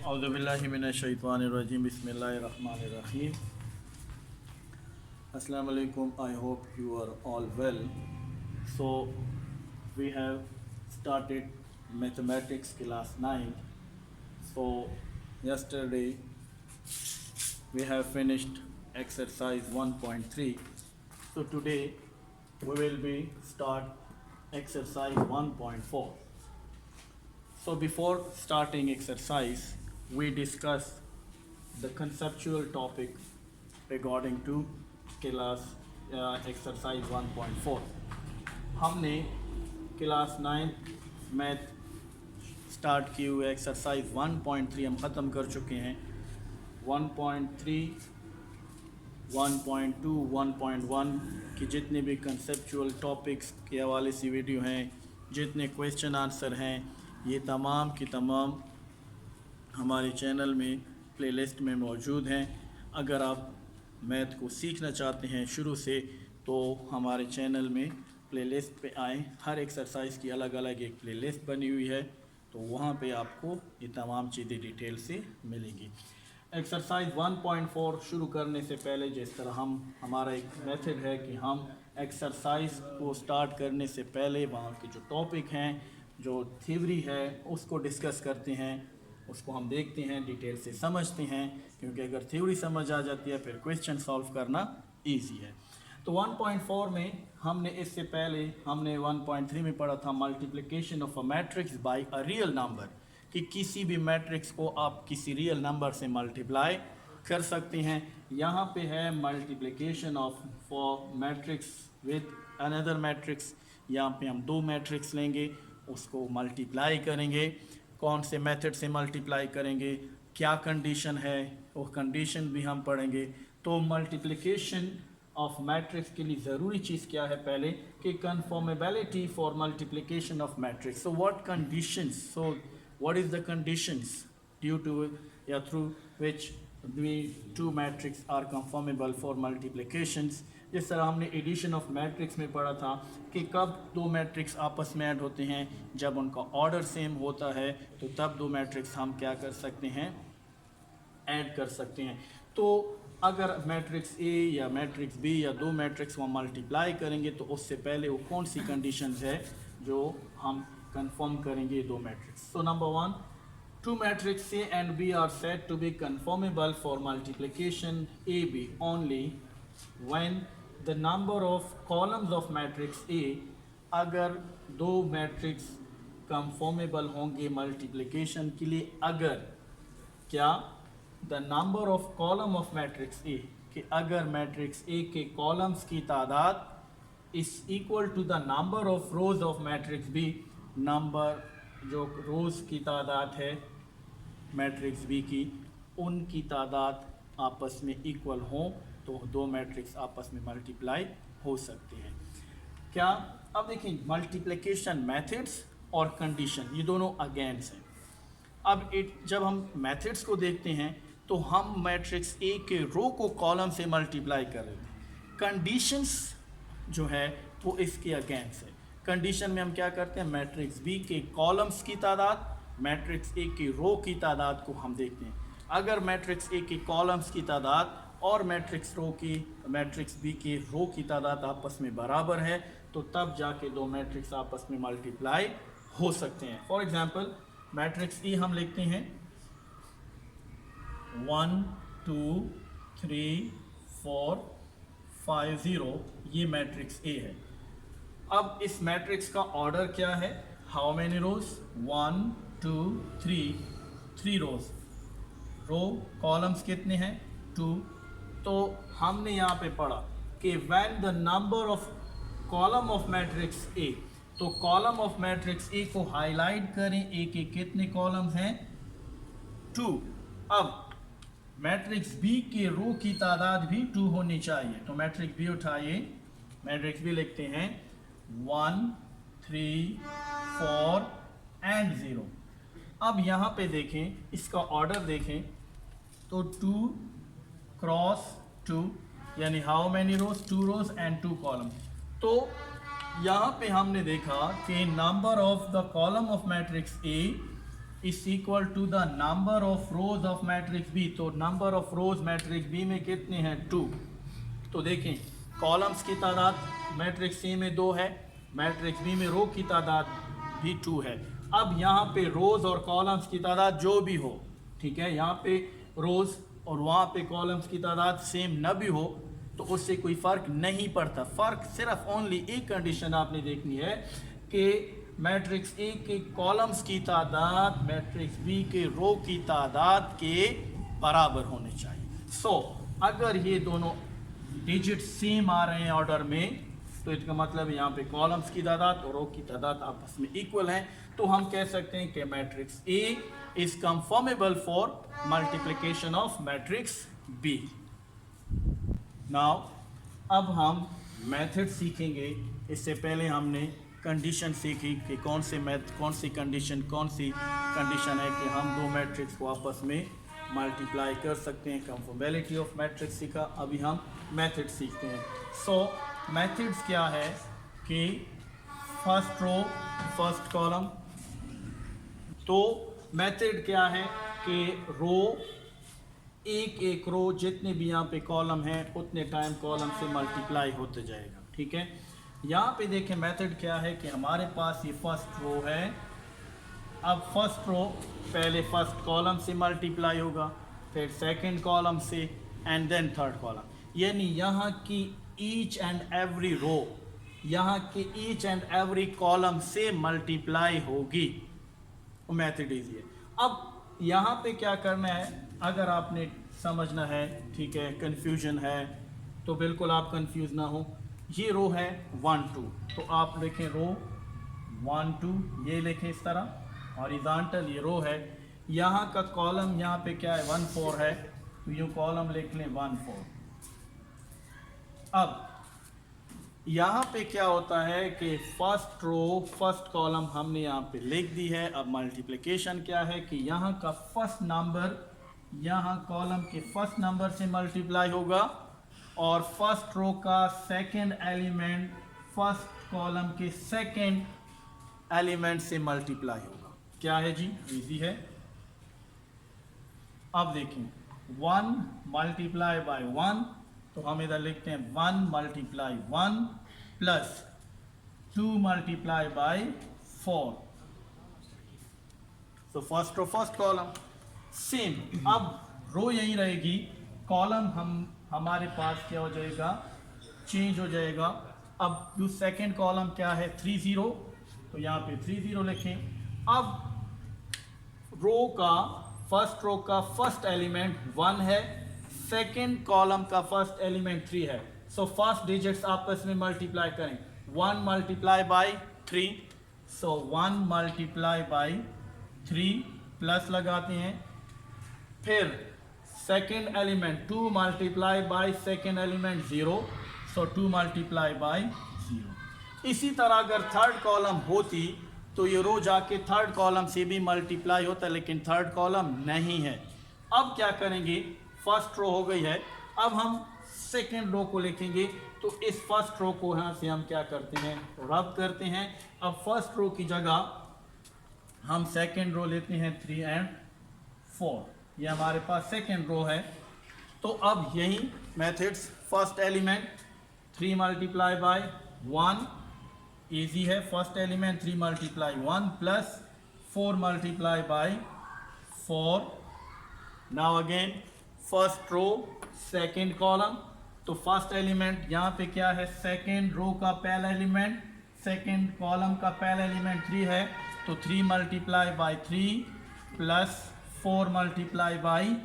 औज़ुबिल्लाहिमिनश्शैतानिर्रजीम बिस्मिल्लाहिर्रहमानिर्रहीम। Assalamu alaikum. I hope you are all well. So we have started mathematics class 9. So yesterday we have finished exercise 1.3. So today we will be start exercise 1.4. So before starting exercise, we discuss the conceptual topic regarding to class exercise 1.4। हमने class 9 math start किए हुए exercise 1.3 हम ख़त्म कर चुके हैं। 1.3, 1.2, 1.1 की जितने भी कंसेप्चुअल टॉपिक्स के हवाले से वीडियो हैं, जितने क्वेश्चन आंसर हैं, ये तमाम की तमाम हमारे चैनल में प्लेलिस्ट में मौजूद हैं। अगर आप मैथ को सीखना चाहते हैं शुरू से, तो हमारे चैनल में प्लेलिस्ट पे आएँ। हर एक्सरसाइज की अलग अलग एक प्लेलिस्ट बनी हुई है, तो वहाँ पे आपको ये तमाम चीज़ें डिटेल से मिलेंगी। एक्सरसाइज 1.4 शुरू करने से पहले जिस तरह हमारा एक मेथड है कि हम एक्सरसाइज को स्टार्ट करने से पहले वहाँ के जो टॉपिक हैं, जो थ्योरी है, उसको डिस्कस करते हैं, उसको हम देखते हैं, डिटेल से समझते हैं, क्योंकि अगर थ्योरी समझ आ जाती है फिर क्वेश्चन सॉल्व करना इजी है। तो 1.4 में हमने इससे पहले 1.3 में पढ़ा था multiplication of a matrix bye a real number, कि किसी भी मैट्रिक्स को आप किसी रियल नंबर से मल्टीप्लाई कर सकते हैं। यहाँ पे है multiplication of for matrix with another matrix. यहाँ पे हम दो मैट्रिक्स लेंगे, उसको मल्टीप्लाई करेंगे। कौन से मेथड से मल्टीप्लाई करेंगे, क्या कंडीशन है, वो कंडीशन भी हम पढ़ेंगे। तो मल्टीप्लिकेशन ऑफ मैट्रिक्स के लिए ज़रूरी चीज़ क्या है पहले, कि conformability for multiplication of matrix. So what conditions, so what is the conditions due to या through which the two matrix are conformable for multiplications. जिस तरह हमने एडिशन ऑफ मैट्रिक्स में पढ़ा था कि कब दो मैट्रिक्स आपस में ऐड होते हैं, जब उनका ऑर्डर सेम होता है, तो तब दो मैट्रिक्स हम क्या कर सकते हैं, ऐड कर सकते हैं। तो अगर मैट्रिक्स ए या मैट्रिक्स बी या दो मैट्रिक्स को मल्टीप्लाई करेंगे, तो उससे पहले वो कौन सी कंडीशंस है जो हम कंफर्म करेंगे दो matrix. So number 1, two matrices A and B are said to be conformable for multiplication AB only when the number of columns of matrix A, अगर दो मैट्रिक्स कंफॉर्मेबल होंगे मल्टीप्लिकेशन के लिए, अगर क्या the number of column of matrix A, कि अगर matrix A के कॉलम्स की तादाद is equal to the number of rows of matrix B, number जो रोज की तादाद है मैट्रिक्स बी की, उनकी तादाद आपस में इक्वल हों, तो दो मैट्रिक्स आपस में मल्टीप्लाई हो सकते हैं। क्या, अब देखिए मल्टीप्लिकेशन मेथड्स और कंडीशन ये दोनों अगेंस्ट हैं। अब जब हम मेथड्स को देखते हैं तो हम मैट्रिक्स ए के रो को कॉलम से मल्टीप्लाई कर रहे थे। कंडीशंस जो है वो इसके अगेंस्ट है। कंडीशन में हम क्या करते हैं, मैट्रिक्स बी के कॉलम्स की तादाद, मैट्रिक्स ए की रो की तादाद को हम देखते हैं। अगर मैट्रिक्स ए के कॉलम्स की तादाद और मैट्रिक्स बी की रो की तादाद आपस में बराबर है, तो तब जाके दो मैट्रिक्स आपस में मल्टीप्लाई हो सकते हैं। फॉर एग्जांपल मैट्रिक्स ई हम लिखते हैं 1 2 3 4 5 0, ये मैट्रिक्स ए है। अब इस मैट्रिक्स का ऑर्डर क्या है, how many rows, 1 2 3 rows, row columns कितने हैं, 2। तो हमने यहाँ पे पढ़ा कि when the number of column of matrix A, तो कॉलम ऑफ मैट्रिक्स ए को हाईलाइट करें, ए के कितने कॉलम्स हैं, 2। अब मैट्रिक्स बी के रो की तादाद भी 2 होनी चाहिए, तो मैट्रिक्स बी उठाइए, मैट्रिक्स बी लिखते हैं 1 3 4 एंड 0। अब यहाँ पे देखें, इसका ऑर्डर देखें, तो 2 क्रॉस 2, यानी how many rows, 2 rows and 2 column. तो यहाँ पे हमने देखा कि number of the column of matrix A is equal to the number of rows of matrix B. तो number of rows matrix B में कितने हैं? 2। तो देखें कॉलम्स की तादाद मैट्रिक्स ए में 2 है, मैट्रिक्स बी में रो की तादाद भी 2 है। अब यहाँ पे रोज और कॉलम्स की तादाद जो भी हो, ठीक है, यहाँ पे रोज और वहाँ पे कॉलम्स की तादाद सेम न भी हो तो उससे कोई फ़र्क नहीं पड़ता। फ़र्क सिर्फ ओनली एक कंडीशन आपने देखनी है कि मैट्रिक्स ए के कॉलम्स की तादाद मैट्रिक्स बी के रो की तादाद के बराबर होने चाहिए। सो अगर ये दोनों डिजिट सेम आ रहे हैं ऑर्डर में तो इसका मतलब यहाँ पे कॉलम्स की तादाद और रो की तादाद आपस में इक्वल हैं। तो हम कह सकते हैं कि matrix A is conformable for multiplication of matrix B. Now अब हम मेथड सीखेंगे। इससे पहले हमने कंडीशन सीखी कि कौन सी कंडीशन है कि हम दो मैट्रिक्स को आपस में मल्टीप्लाई कर सकते हैं। कंफर्मेबिलिटी ऑफ मैट्रिक्स सीखा, अभी हम मेथड सीखते हैं। सो मेथड्स क्या है कि फर्स्ट रो फर्स्ट कॉलम। तो मेथड क्या है कि रो एक रो जितने भी यहाँ पे कॉलम हैं उतने टाइम कॉलम से मल्टीप्लाई होते जाएगा, ठीक है। यहाँ पे देखें मेथड क्या है कि हमारे पास ये फर्स्ट रो है। अब फर्स्ट रो पहले फर्स्ट कॉलम से मल्टीप्लाई होगा, फिर सेकंड कॉलम से एंड देन थर्ड कॉलम। यानी यहाँ की ईच एंड एवरी रो यहाँ के ईच एंड एवरी कॉलम से मल्टीप्लाई होगी। मेथड इजी है। अब यहाँ पे क्या करना है, अगर आपने समझना है, ठीक है, कंफ्यूजन है तो बिल्कुल आप कंफ्यूज ना हो। ये रो है 1 2, तो आप लिखें रो 1 2, ये लिखें इस तरह। हॉरिजॉन्टल ये रो है, यहाँ का कॉलम यहाँ पे क्या है 1 4 है, तो यूँ कॉलम लिख लें 1 4। अब यहाँ पे क्या होता है कि फर्स्ट रो फर्स्ट कॉलम हमने यहाँ पे लिख दी है। अब मल्टीप्लिकेशन क्या है कि यहाँ का फर्स्ट नंबर यहाँ कॉलम के फर्स्ट नंबर से मल्टीप्लाई होगा और फर्स्ट रो का सेकंड एलिमेंट फर्स्ट कॉलम के सेकंड एलिमेंट से मल्टीप्लाई होगा। क्या है जी? इजी है। अब देखें 1 मल्टीप्लाई बाय 1, तो हम इधर लिखते हैं 1 मल्टीप्लाई 1 प्लस 2 मल्टीप्लाई बाय 4। तो first row first column same. अब रो यही रहेगी, कॉलम हमारे पास क्या हो जाएगा, चेंज हो जाएगा। अब जो सेकंड कॉलम क्या है 3 0, तो यहाँ पे 3 0 लिखें। अब रो का फर्स्ट रो का फर्स्ट एलिमेंट 1 है, सेकंड कॉलम का फर्स्ट एलिमेंट 3 है। सो फर्स्ट डिजिट्स आपस में मल्टीप्लाई करें। 1 multiply by 3, so 1 multiply by 3 plus लगाते हैं। फिर second element 2 multiply by second element 0, so 2 multiply by 0। इसी तरह अगर थर्ड कॉलम होती तो ये रो जाके थर्ड कॉलम से भी मल्टीप्लाई होता, लेकिन थर्ड कॉलम नहीं है। अब क्या करेंगे, फर्स्ट रो हो गई है, अब हम सेकेंड रो को लिखेंगे। तो इस फर्स्ट रो को यहाँ से हम क्या करते हैं, रब करते हैं। अब फर्स्ट रो की जगह हम सेकेंड रो लेते हैं 3 और 4, ये हमारे पास सेकेंड रो है। तो अब यही methods, first element 3 multiply by 1 easy है। First element 3 multiply 1 plus 4 multiply by 4। Now again first row second column, तो फर्स्ट एलिमेंट यहाँ पे क्या है, सेकेंड रो का पहला एलिमेंट, सेकेंड कॉलम का पहला एलिमेंट 3 है, तो 3 multiply bye 3 plus 4 multiply bye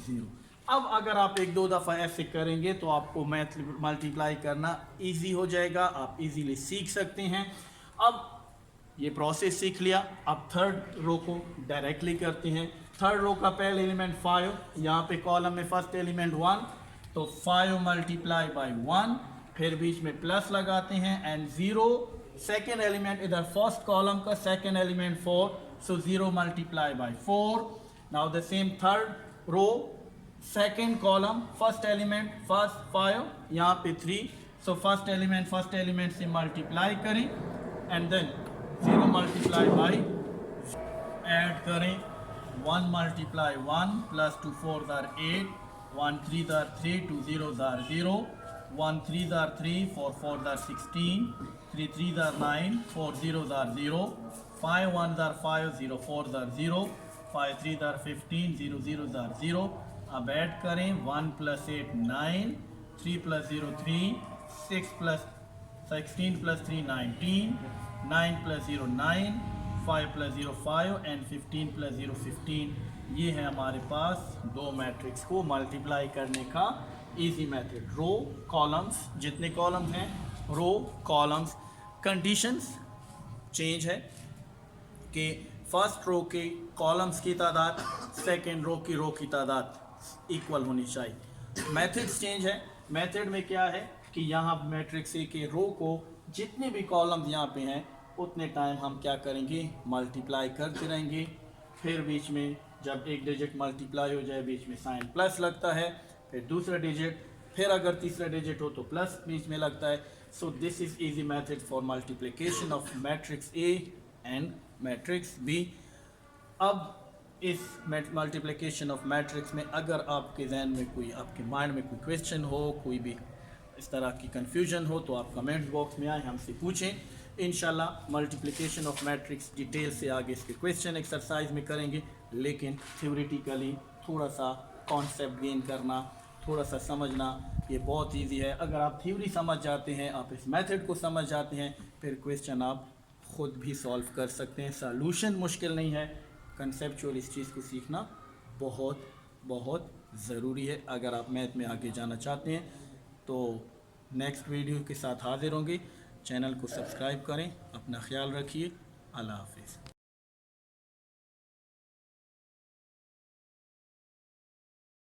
0। अब अगर आप एक दो दफ़ा ऐसे करेंगे तो आपको मैथ मल्टीप्लाई करना इजी हो जाएगा, आप इजीली सीख सकते हैं। अब ये प्रोसेस सीख लिया, अब थर्ड रो को डायरेक्टली करते हैं। थर्ड रो का पहला एलिमेंट 5, यहाँ पे कॉलम में फर्स्ट एलिमेंट 1, तो 5 मल्टीप्लाई बाय 1, फिर बीच में प्लस लगाते हैं एंड 0। सेकेंड एलिमेंट इधर फर्स्ट कॉलम का second element 4, so 0 multiply by 4। Now the same third row second column first element first 5, यहाँ पे 3, सो फर्स्ट एलिमेंट से मल्टीप्लाई करें and then 0 multiply by add करें 1 multiply 1 plus 2 4s are 8, 1 3s are 3, 2 zeros are 0, 1 3s are 3, 4 4s are 16, 3 3s are 9, 4 zeros are 0, 5 1s are 5, 0 4s are 0, 5 3s are 15, 0 zeros are 0. अब add करें 1 plus 8 9, 3 plus 0 3, 6 plus 16 plus 3 19, 9 plus 0 9, 5 plus 0 5 and 15 plus 0 15. ये है हमारे पास दो matrix को multiply करने का easy method. रो columns, जितने कॉलम्स हैं रो कॉलम्स. कंडीशंस चेंज है कि फर्स्ट रो के कॉलम्स की तादाद सेकेंड रो की तादाद इक्वल होनी चाहिए. मेथड्स चेंज है. मेथड में क्या है कि यहाँ मैट्रिक्स ए के रो को जितने भी कॉलम्स यहाँ पे हैं उतने टाइम हम क्या करेंगे, मल्टीप्लाई करते रहेंगे. फिर बीच में जब एक डिजिट मल्टीप्लाई हो जाए बीच में साइन प्लस लगता है, फिर दूसरा डिजिट, फिर अगर तीसरा डिजिट हो तो प्लस बीच में लगता है. So this is easy method for multiplication of matrix A and matrix B. अब इस मल्टीप्लिकेशन ऑफ मैट्रिक्स में अगर आपके जहन में कोई, आपके माइंड में कोई क्वेश्चन हो, कोई भी इस तरह की कन्फ्यूजन हो तो आप कमेंट्स बॉक्स में आए हमसे पूछें. इंशाल्लाह मल्टीप्लिकेशन ऑफ मैट्रिक्स डिटेल से आगे इसके क्वेश्चन एक्सरसाइज में करेंगे, लेकिन थ्योरेटिकली थोड़ा सा कॉन्सेप्ट गेन करना, थोड़ा सा समझना ये बहुत इजी है. अगर आप थ्योरी समझ जाते हैं, आप इस मेथड को समझ जाते हैं, फिर क्वेश्चन आप ख़ुद भी सॉल्व कर सकते हैं. सॉल्यूशन मुश्किल नहीं है, कंसेप्चुअल इस चीज़ को सीखना बहुत बहुत ज़रूरी है अगर आप मैथ में आगे जाना चाहते हैं. तो नेक्स्ट वीडियो के साथ हाजिर होंगे. चैनल को सब्सक्राइब करें. अपना ख्याल रखिए. अल्लाह हाफिज़.